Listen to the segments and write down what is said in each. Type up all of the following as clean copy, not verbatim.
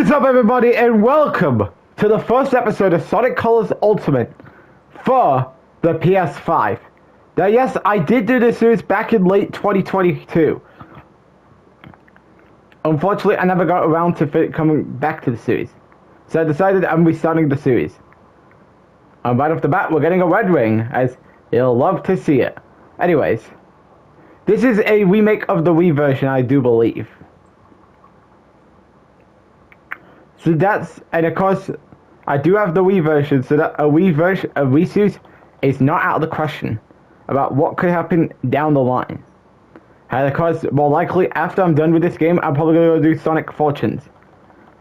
is up, everybody, and welcome to the first episode of Sonic Colors Ultimate for the PS5. Now, yes, I did do this series back in late 2022. Unfortunately, I never got around to coming back to the series, so I decided I'm restarting the series. And right off the bat, we're getting a red ring, as you'll love to see it. Anyways, this is a remake of the Wii version, I do believe. So and of course, I do have the Wii version, so that a Wii series is not out of the question about what could happen down the line. And of course, more likely, after I'm done with this game, I'm probably going to do Sonic Fortunes.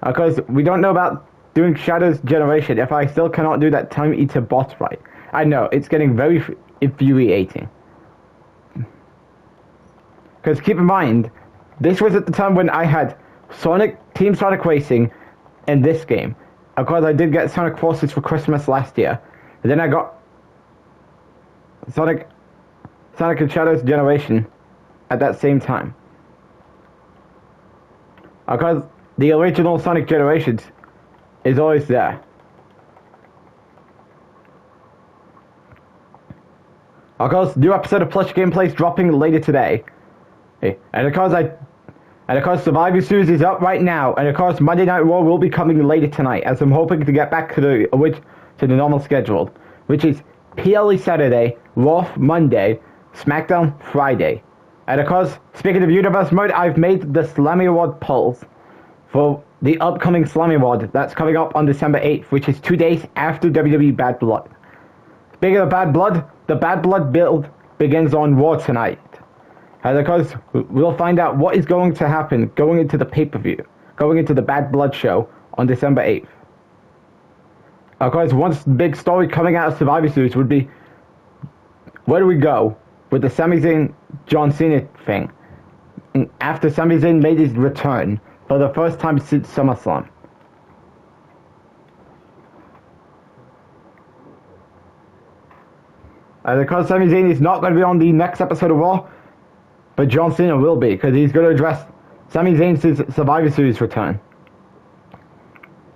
Because we don't know about doing Shadow's Generation if I still cannot do that Time Eater boss fight. I know, it's getting very infuriating. Because keep in mind, this was at the time when I had Team Sonic Racing, in this game. Of course, I did get Sonic Forces for Christmas last year. And then I got Sonic and Shadow's Generation at that same time. Of course, the original Sonic Generations is always there. Of course, new episode of Plush Gameplay is dropping later today. And of course, Survivor Series is up right now, and of course, Monday Night Raw will be coming later tonight, as I'm hoping to get back to the normal schedule, which is PLE Saturday, Raw Monday, SmackDown Friday. And of course, speaking of Universe Mode, I've made the Slammy Award polls for the upcoming Slammy Award that's coming up on December 8th, which is 2 days after WWE Bad Blood. Speaking of Bad Blood, the Bad Blood build begins on Raw tonight. And of course, we'll find out what is going to happen going into the pay-per-view, going into the Bad Blood show on December 8th. Of course, one big story coming out of Survivor Series would be, where do we go with the Sami Zayn John Cena thing after Sami Zayn made his return for the first time since SummerSlam? And of course, Sami Zayn is not going to be on the next episode of Raw, but John Cena will be, because he's going to address Sami Zayn's Survivor Series return.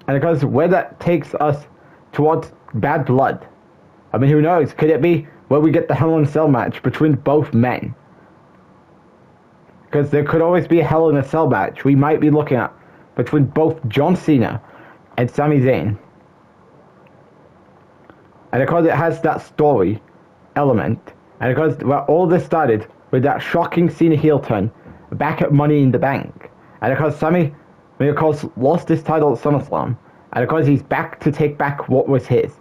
And of course, where that takes us towards Bad Blood. I mean, who knows? Could it be where we get the Hell in a Cell match between both men? Because there could always be a Hell in a Cell match we might be looking at between both John Cena and Sami Zayn. And of course, it has that story element. And of course, where all this started with that shocking Cena heel turn back at Money in the Bank. And of course, Sami, of course, lost his title at SummerSlam. And of course, he's back to take back what was his.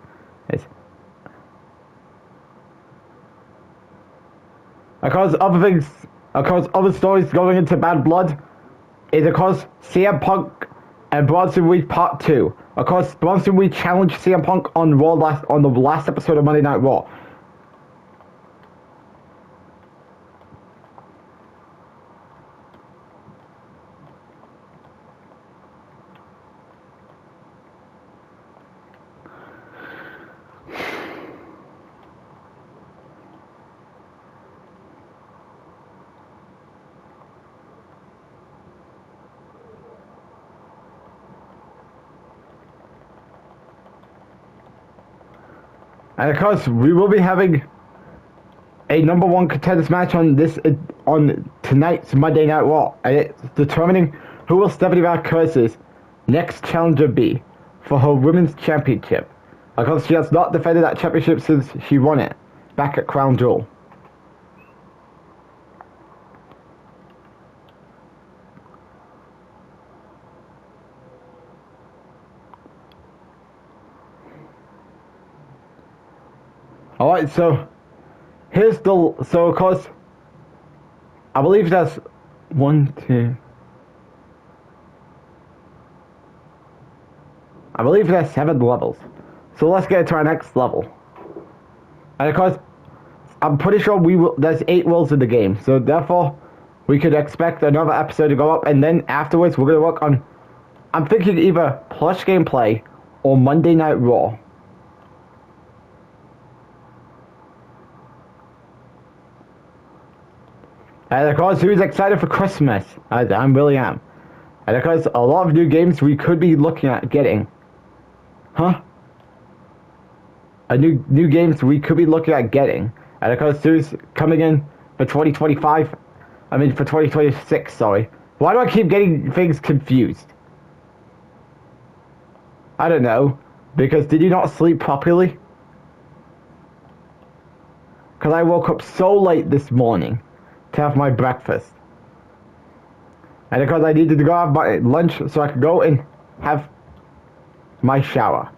Of course, other stories going into Bad Blood is, of course, CM Punk and Bronson Reed Part 2. Of course, Bronson Reed challenged CM Punk on the last episode of Monday Night Raw. And of course, we will be having a number one contenders match on tonight's Monday Night Raw, and it's determining who will Stephanie McMahon's next challenger be for her women's championship. Of course, she has not defended that championship since she won it back at Crown Jewel. Alright, so of course, I believe that's 1, 2. I believe that's 7 levels. So let's get to our next level. And of course, I'm pretty sure there's 8 worlds in the game. So therefore, we could expect another episode to go up, and then afterwards we're going to work on, I'm thinking either Plush Gameplay or Monday Night Raw. And of course, who's excited for Christmas? I really am. And because a lot of new games we could be looking at getting. Huh? New games we could be looking at getting. And because there's coming in for 2025. I mean for 2026, sorry. Why do I keep getting things confused? I don't know. Because did you not sleep properly? Because I woke up so late this morning to have my breakfast. And because I needed to go have my lunch so I could go and have my shower.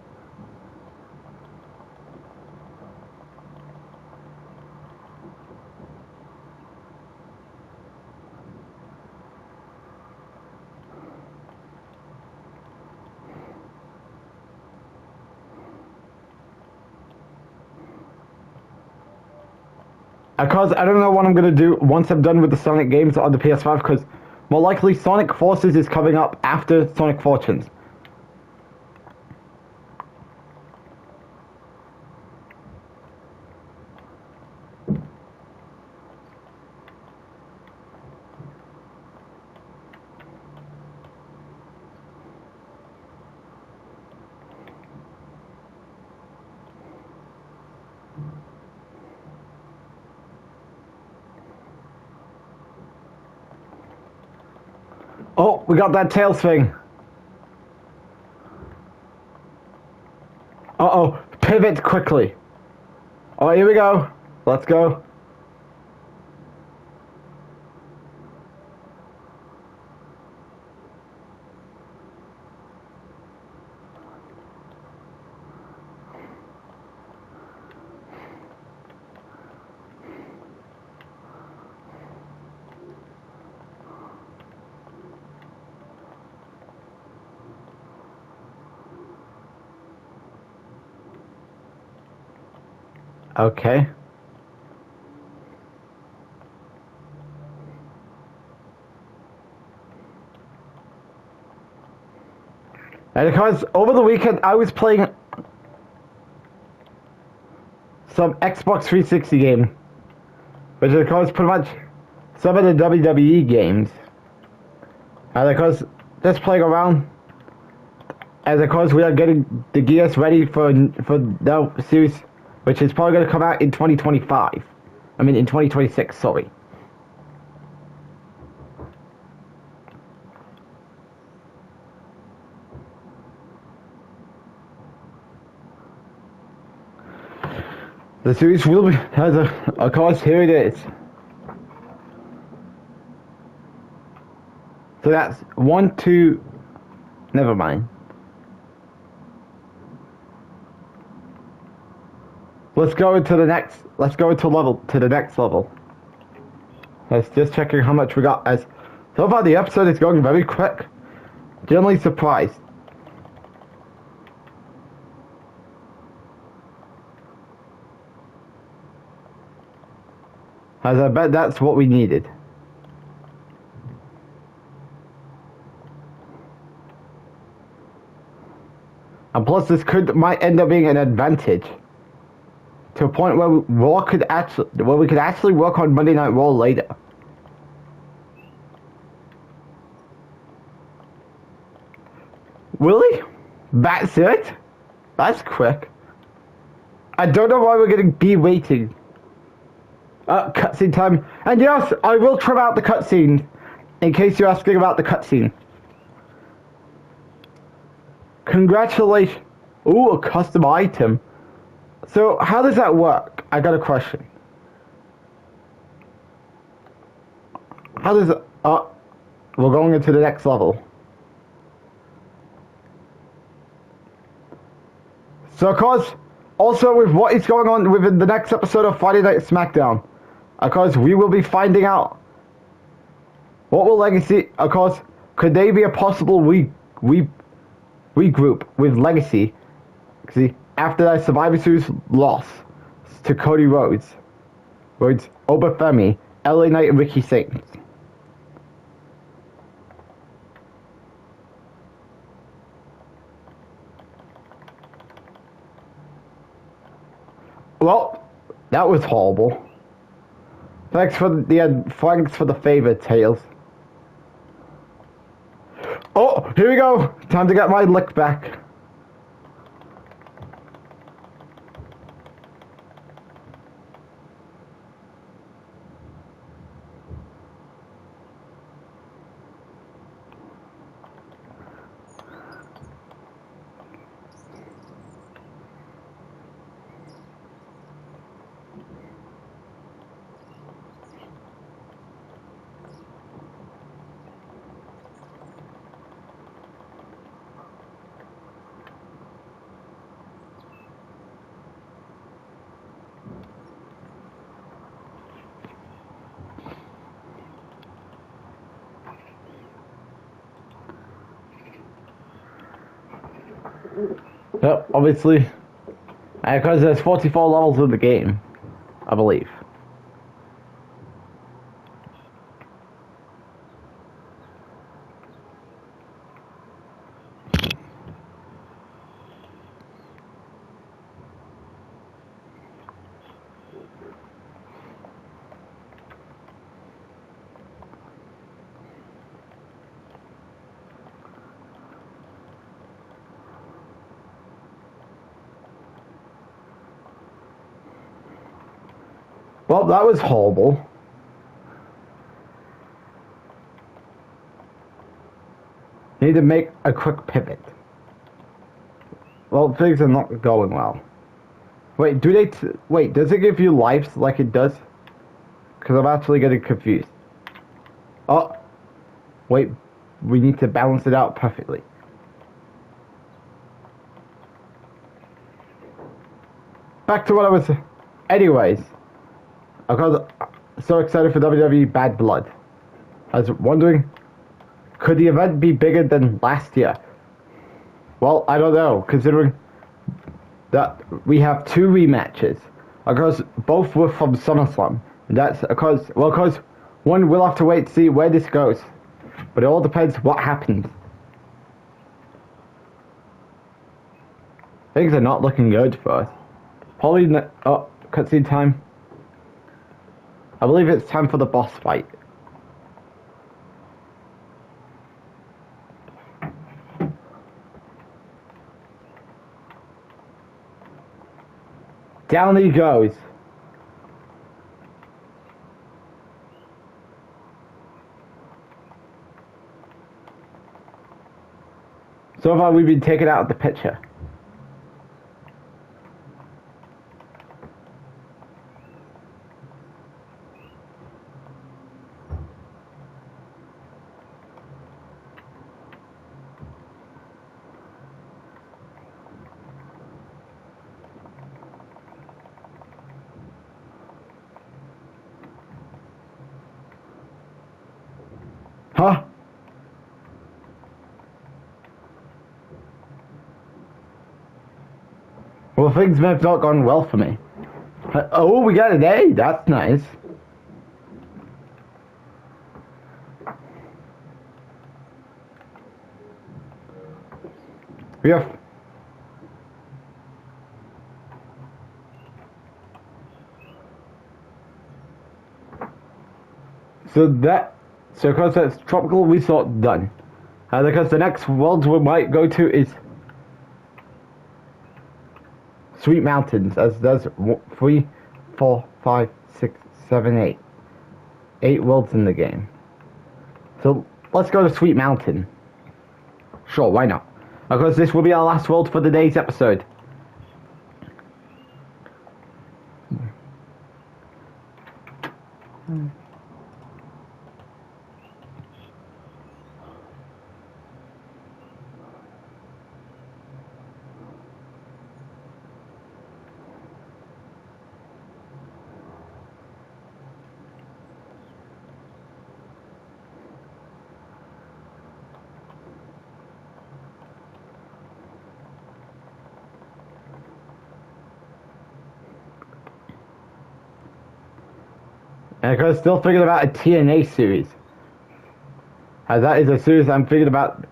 Because I don't know what I'm going to do once I'm done with the Sonic games on the PS5, because more likely Sonic Forces is coming up after Sonic Fortunes. Oh, we got that Tails thing. Uh-oh, pivot quickly. Oh, here we go. Let's go. Okay. And because over the weekend I was playing some Xbox 360 game, which is of course pretty much some of the WWE games. And of course just playing around, and of course we are getting the gears ready for the series, which is probably going to come out in 2025. I mean in 2026, sorry. The series will be, has of course, here it is. So that's 1, 2, never mind. Let's go into the next level. Let's just checking how much we got, as so far the episode is going very quick. Generally surprised. As I bet that's what we needed. And plus this might end up being an advantage. To a point where we could actually work on Monday Night Raw later. Really? That's it? That's quick. I don't know why we're gonna be waiting. Cutscene time. And yes, I will trim out the cutscene. In case you're asking about the cutscene. Congratulations. Ooh, a custom item. So, how does that work? I got a question. How does it... we're going into the next level. So, of course, also with what is going on within the next episode of Friday Night SmackDown, of course, we will be finding out what will Legacy... Of course, could they be a possible regroup with Legacy? See, after that Survivor Series loss to Cody Rhodes, Obafemi, LA Knight, and Ricky Saints. Well, that was horrible. Thanks for the favor, Tails. Here we go. Time to get my lick back. Yep, obviously. Because there's 44 levels in the game, I believe. Well, that was horrible. Need to make a quick pivot. Well, things are not going well. Wait, wait, does it give you lives like it does? Because I'm actually getting confused. Oh, wait, we need to balance it out perfectly. Back to what I was... Anyways. I was so excited for WWE Bad Blood. I was wondering, could the event be bigger than last year? Well, I don't know, considering that we have 2 rematches. Of course, both were from SummerSlam. And that's because, well, because one, we'll have to wait to see where this goes. But it all depends what happens. Things are not looking good for us. Probably, oh, cutscene time. I believe it's time for the boss fight. Down he goes. So far we've been taken out of the picture. Huh? Well, things may have not gone well for me. Oh, we got an A. That's nice. We have... So because that's tropical resort done. Because the next world we might go to is Sweet Mountains, as there's 3, 4, 5, 6, 7, 8. 8 worlds in the game. So let's go to Sweet Mountain. Sure, why not? Because this will be our last world for today's episode. And I'm still thinking about a TNA series. As that is a series I'm thinking about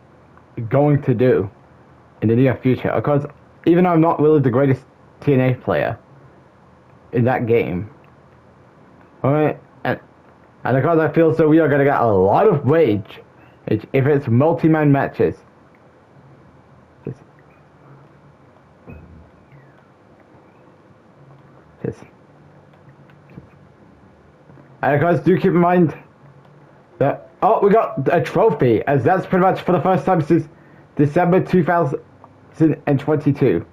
going to do in the near future. Because even though I'm not really the greatest TNA player in that game. Alright, and because I feel so we are going to get a lot of wage if it's multi-man matches. Yes. And guys, do keep in mind that we got a trophy, as that's pretty much for the first time since December 2022.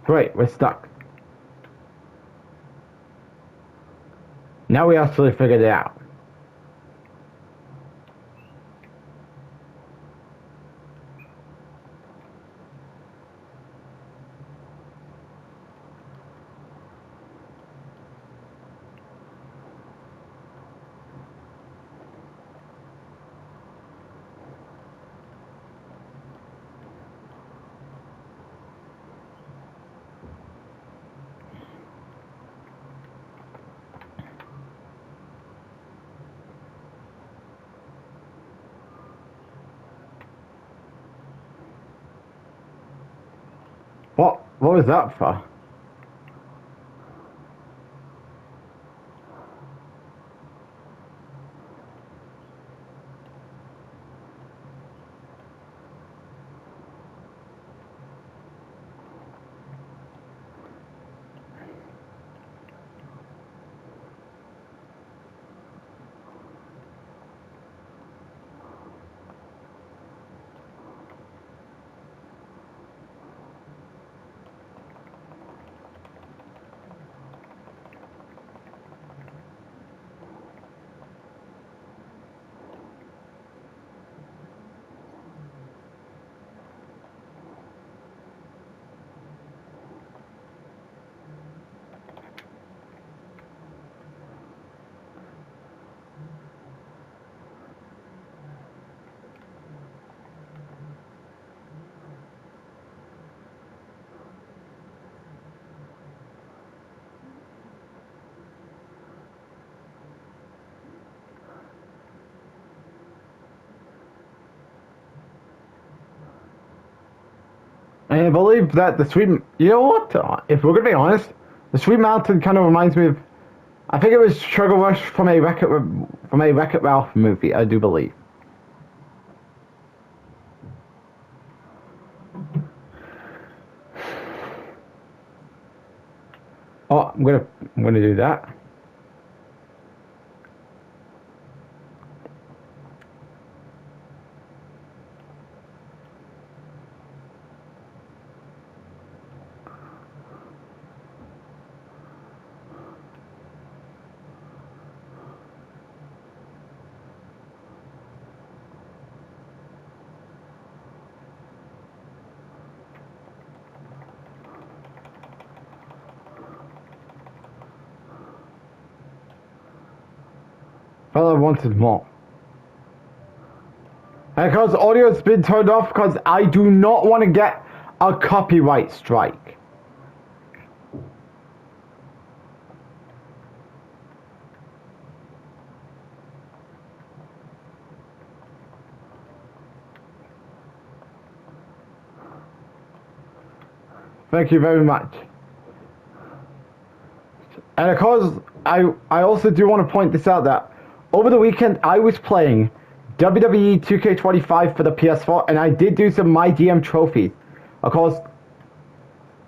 Great, we're stuck. Now we actually figured it out. What was that for? And I believe that the Sweet... You know what? If we're gonna be honest, the Sweet Mountain kind of reminds me of... I think it was Sugar Rush from a Wreck-It Ralph movie, I do believe. Oh, I'm gonna do that. But I wanted more. And because audio's been turned off because I do not want to get a copyright strike. Thank you very much. And of course, I also do want to point this out that over the weekend I was playing WWE 2K25 for the PS4, and I did do some My GM trophies. Of course,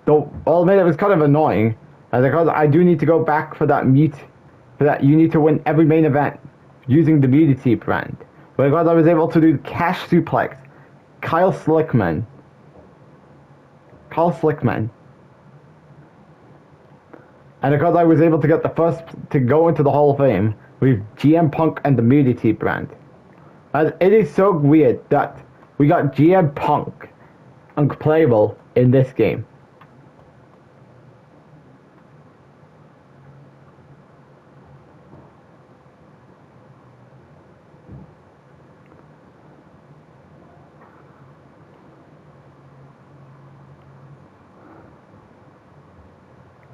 though I'll admit it was kind of annoying, as because I do need to go back for that you need to win every main event using the Immunity brand. But because I was able to do Cash Suplex, Kyle Slickman. And because I was able to get the first to go into the Hall of Fame with GM Punk and the Immunity brand. As it is so weird that we got GM Punk unplayable in this game.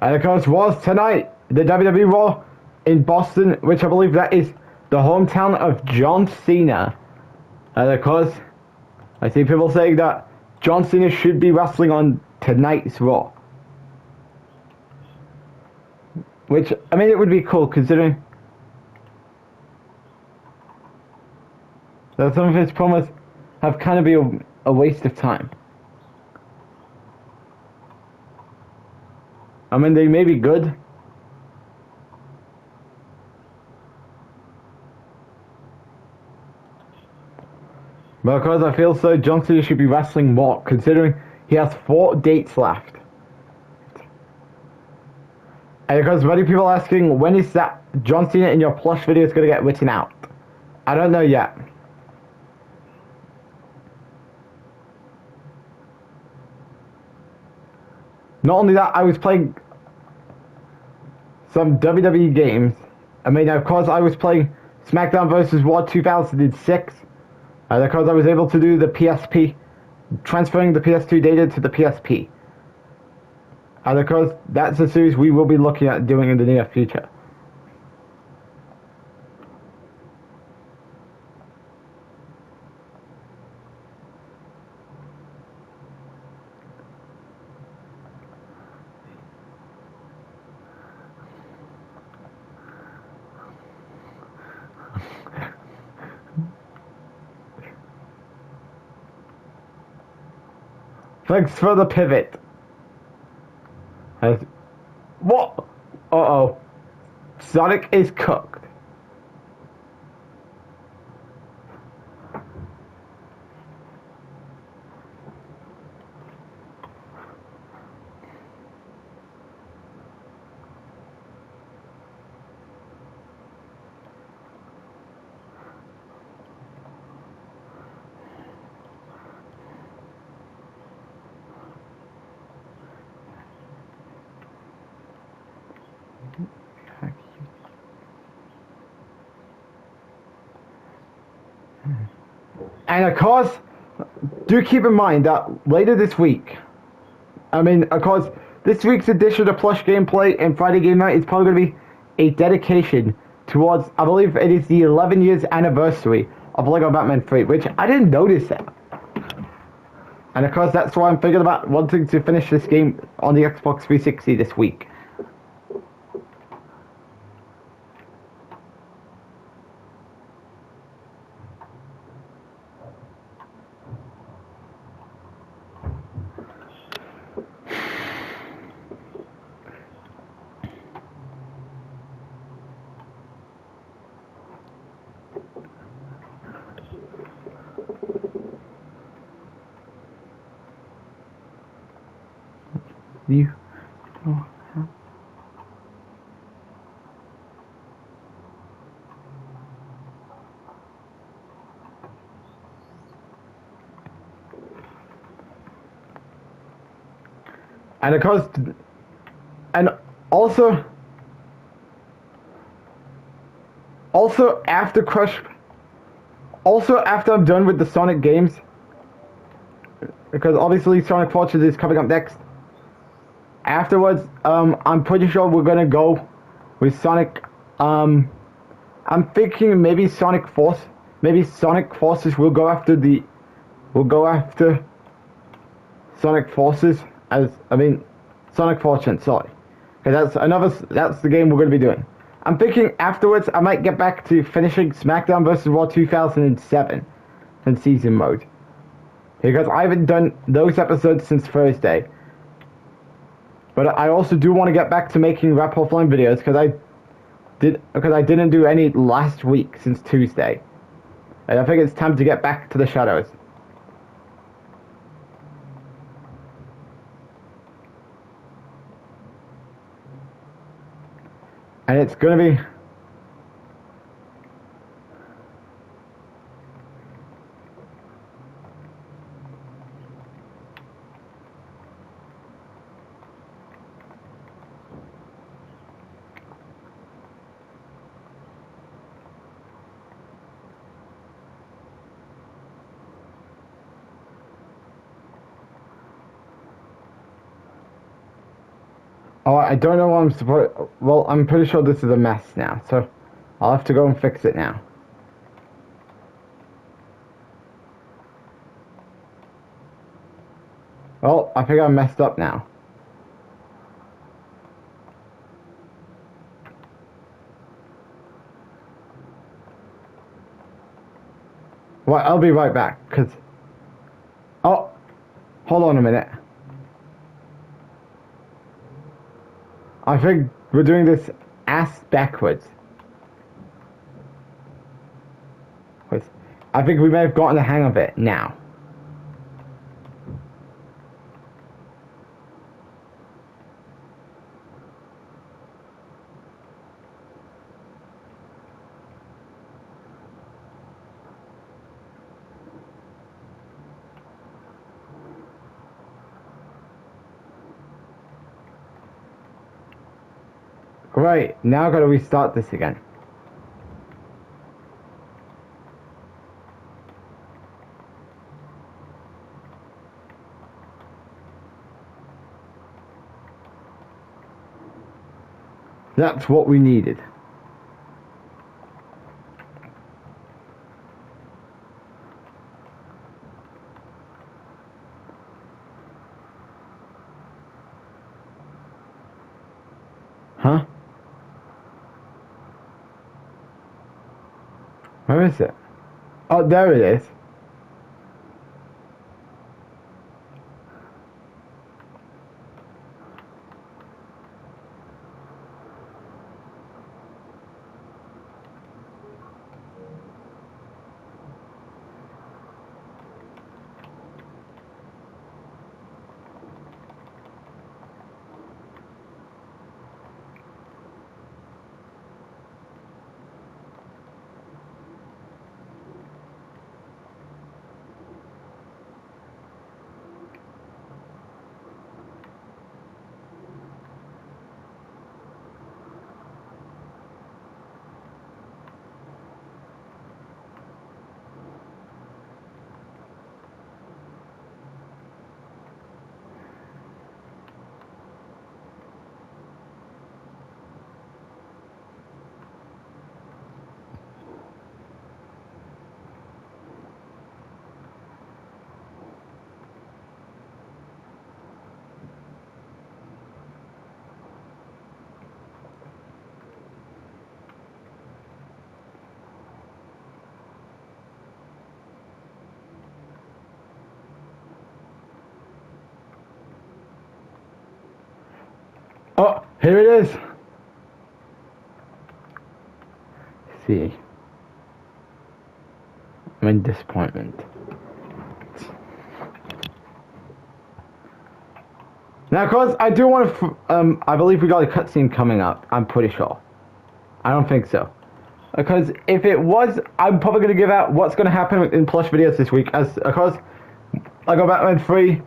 And of course, was tonight the WWE Raw in Boston, which I believe that is the hometown of John Cena. And of course, I see people saying that John Cena should be wrestling on tonight's Raw. Which, I mean, it would be cool considering that some of his promos have kind of been a waste of time. I mean, they may be good. But of course, I feel so John Cena should be wrestling more, considering he has 4 dates left. And of course, many people are asking, when is that John Cena in your plush video is going to get written out? I don't know yet. Not only that, I was playing some WWE games. I mean, of course, I was playing SmackDown vs. Raw 2006. And of course, I was able to do the PSP, transferring the PS2 data to the PSP. And of course, that's a series we will be looking at doing in the near future. Thanks for the pivot. What? Uh-oh. Sonic is cooked. And of course, do keep in mind that later this week, of course, this week's edition of Plush Gameplay and Friday Game Night is probably going to be a dedication towards, I believe it is the 11 years anniversary of LEGO Batman 3, which I didn't notice that. And of course, that's why I'm thinking about wanting to finish this game on the Xbox 360 this week. You don't have. And of course, and also after after I'm done with the Sonic games, because obviously Sonic Forces is coming up next. Afterwards, I'm pretty sure we're gonna go with Sonic. I'm thinking maybe Sonic Forces will go after Sonic Forces Sonic Fortune. Sorry, okay, that's the game we're gonna be doing. I'm thinking afterwards I might get back to finishing SmackDown vs. Raw 2007 in season mode, because I haven't done those episodes since Thursday. But I also do want to get back to making Rap Offline videos because I didn't do any last week since Tuesday. And I think it's time to get back to the shadows. And it's gonna be Oh, I don't know what I'm supposed... Well, I'm pretty sure this is a mess now, so I'll have to go and fix it now. Well, I think I'm messed up now. Well, I'll be right back, because... Oh, hold on a minute. I think we're doing this ass backwards. Wait, I think we may have gotten the hang of it now. Right, now I've got to restart this again. That's what we needed. Huh? Where is it? Oh, there it is. Oh, here it is. See. I'm in disappointment. Now, of course, I do want to, I believe we got a cutscene coming up. I'm pretty sure. I don't think so. Because if it was, I'm probably going to give out what's going to happen in plush videos this week. As, of course, I go Batman 3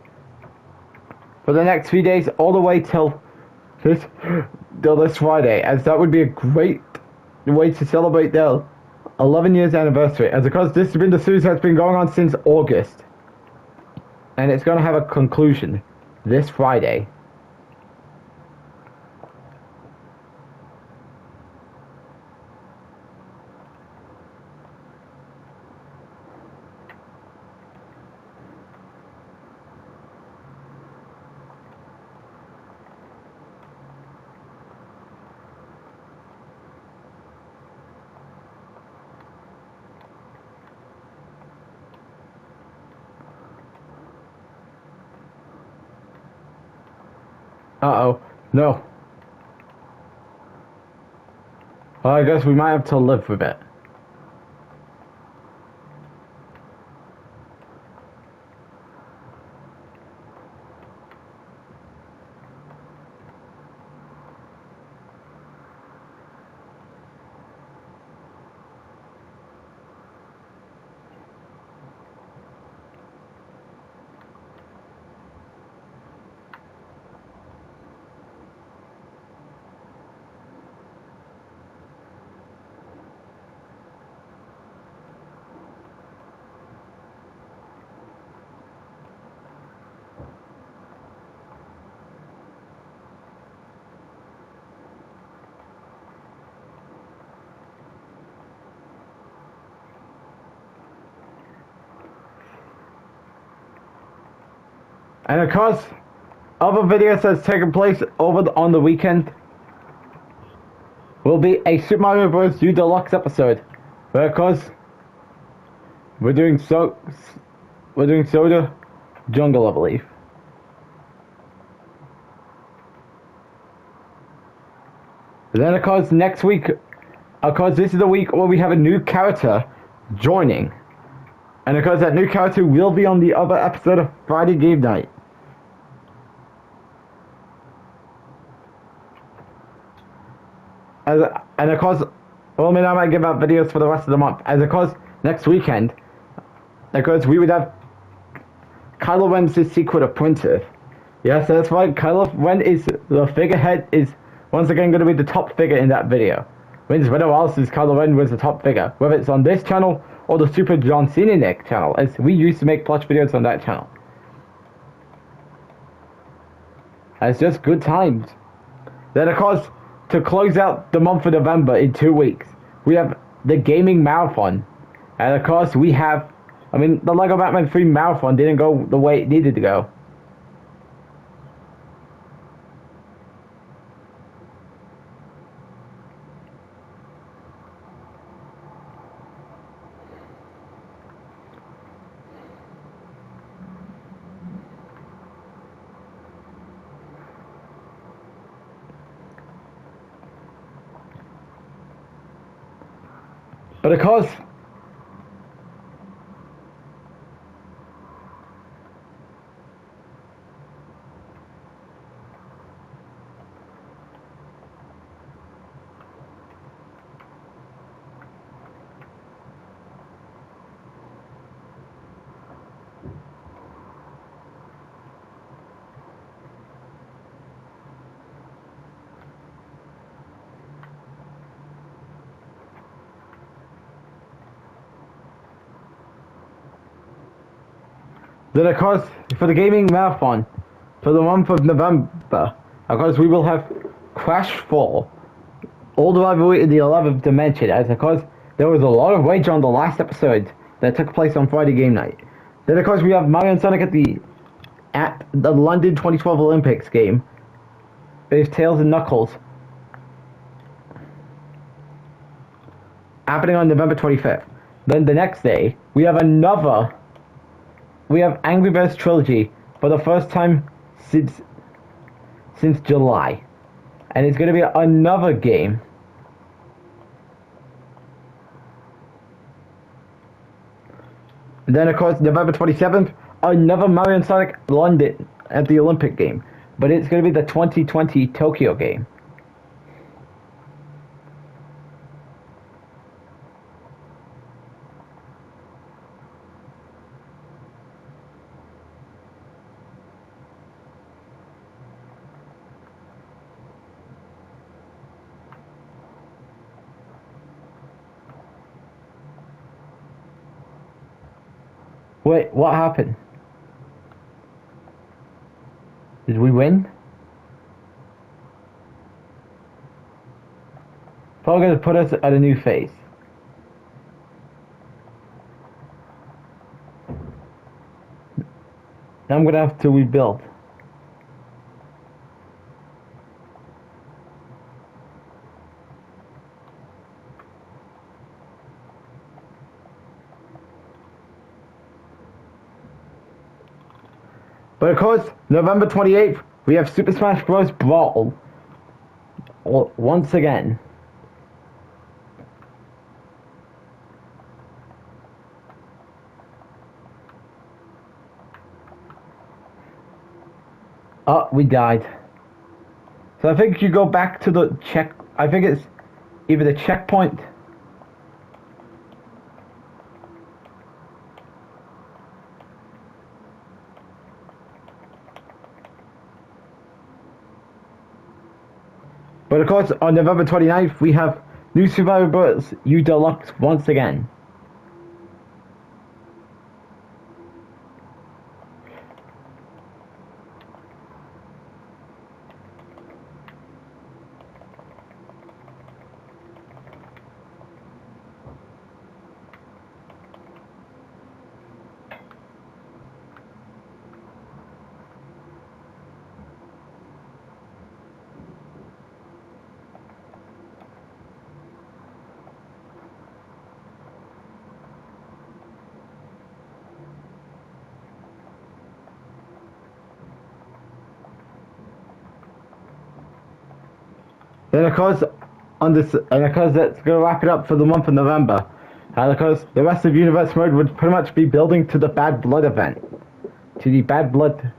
for the next 3 days, all the way till this Friday. As that would be a great way to celebrate their 11 years anniversary. As, of course, this has been the series that's been going on since August. And it's going to have a conclusion this Friday. Uh-oh. No. Well, I guess we might have to live with it. And of course, other videos that's taken place on the weekend will be a Super Mario Bros. U Deluxe episode. But of course, we're doing Soda Jungle, I believe. And then of course next week, of course this is the week where we have a new character joining. And of course that new character will be on the other episode of Friday Game Night. And of course, well, I mean, I might give out videos for the rest of the month. As of course, next weekend, of course, we would have Kylo Ren's Secret of Princess. Yes, that's right. Kylo Ren is the figurehead, is once again going to be the top figure in that video. Means whatever else is Kylo Ren was the top figure, whether it's on this channel or the SuperAJStylesNick channel, as we used to make plush videos on that channel. It's just good times. Then of course, to close out the month of November in 2 weeks, we have the Gaming Marathon. And of course we have, I mean, the LEGO Batman 3 Marathon didn't go the way it needed to go. But of course, for the Gaming Marathon, for the month of November, of course, we will have Crash 4, all the rivalry in the 11th dimension, as of course, there was a lot of rage on the last episode that took place on Friday Game Night. Then, of course, we have Mario and Sonic at the London 2012 Olympics game. There's Tails and Knuckles, happening on November 25th. Then the next day, we have Angry Birds Trilogy for the first time since July. And it's going to be another game. And then of course, November 27th, another Mario and Sonic London at the Olympic game. But it's going to be the 2020 Tokyo game. Wait, what happened? Did we win? Probably going to put us at a new phase. Now I'm going to have to rebuild. But of course, November 28th, we have Super Smash Bros. Brawl. Once again. Oh, we died. So I think you go back to the I think it's either the checkpoint. But of course, on November 29th, we have new Super Mario Bros. U Deluxe once again. Then of course, that's gonna wrap it up for the month of November. And of course, the rest of Universe Mode would pretty much be building to the Bad Blood event. To the Bad Blood.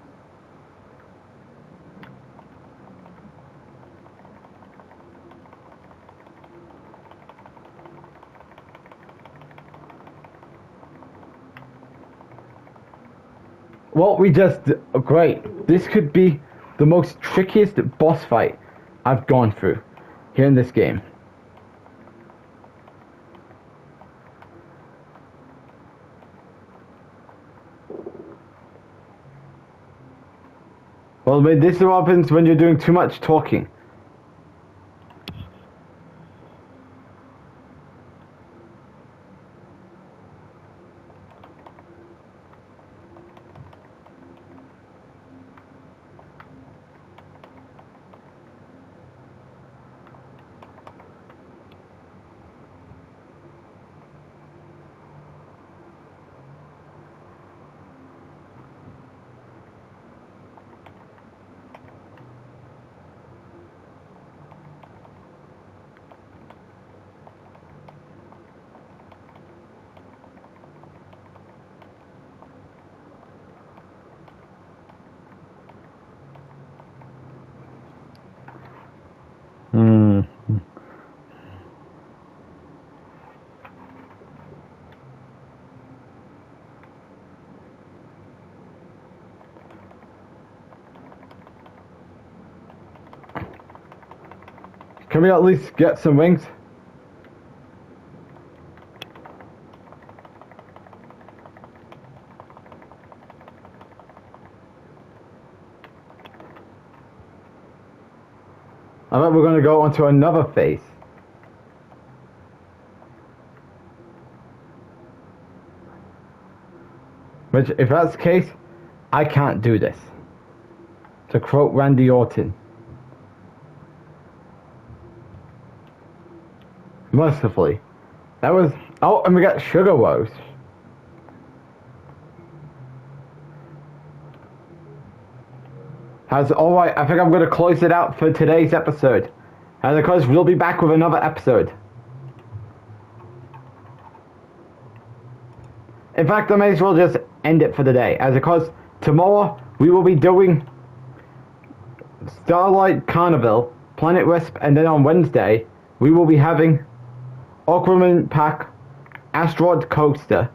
Well, great. This could be the most trickiest boss fight I've gone through here in this game. Well, this is what happens when you're doing too much talking. Can we at least get some wings? I bet we're going to go on to another phase. Which, if that's the case, I can't do this. To quote Randy Orton. Mercifully. That was... Oh, and we got Sugar Rose. Alright, I think I'm going to close it out for today's episode. And of course, we'll be back with another episode. In fact, I may as well just end it for the day. As of course, tomorrow we will be doing Starlight Carnival, Planet Wisp, and then on Wednesday we will be having Aquaman Pack, Asteroid Coaster,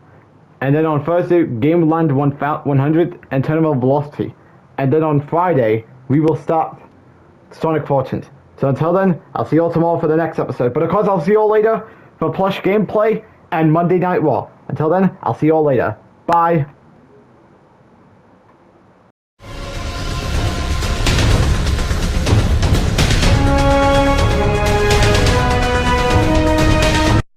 and then on Thursday, Game Land 100 and Tournament of Velocity. And then on Friday, we will start Sonic Fortunes. So until then, I'll see you all tomorrow for the next episode. But of course, I'll see you all later for plush gameplay and Monday Night Raw. Until then, I'll see you all later. Bye.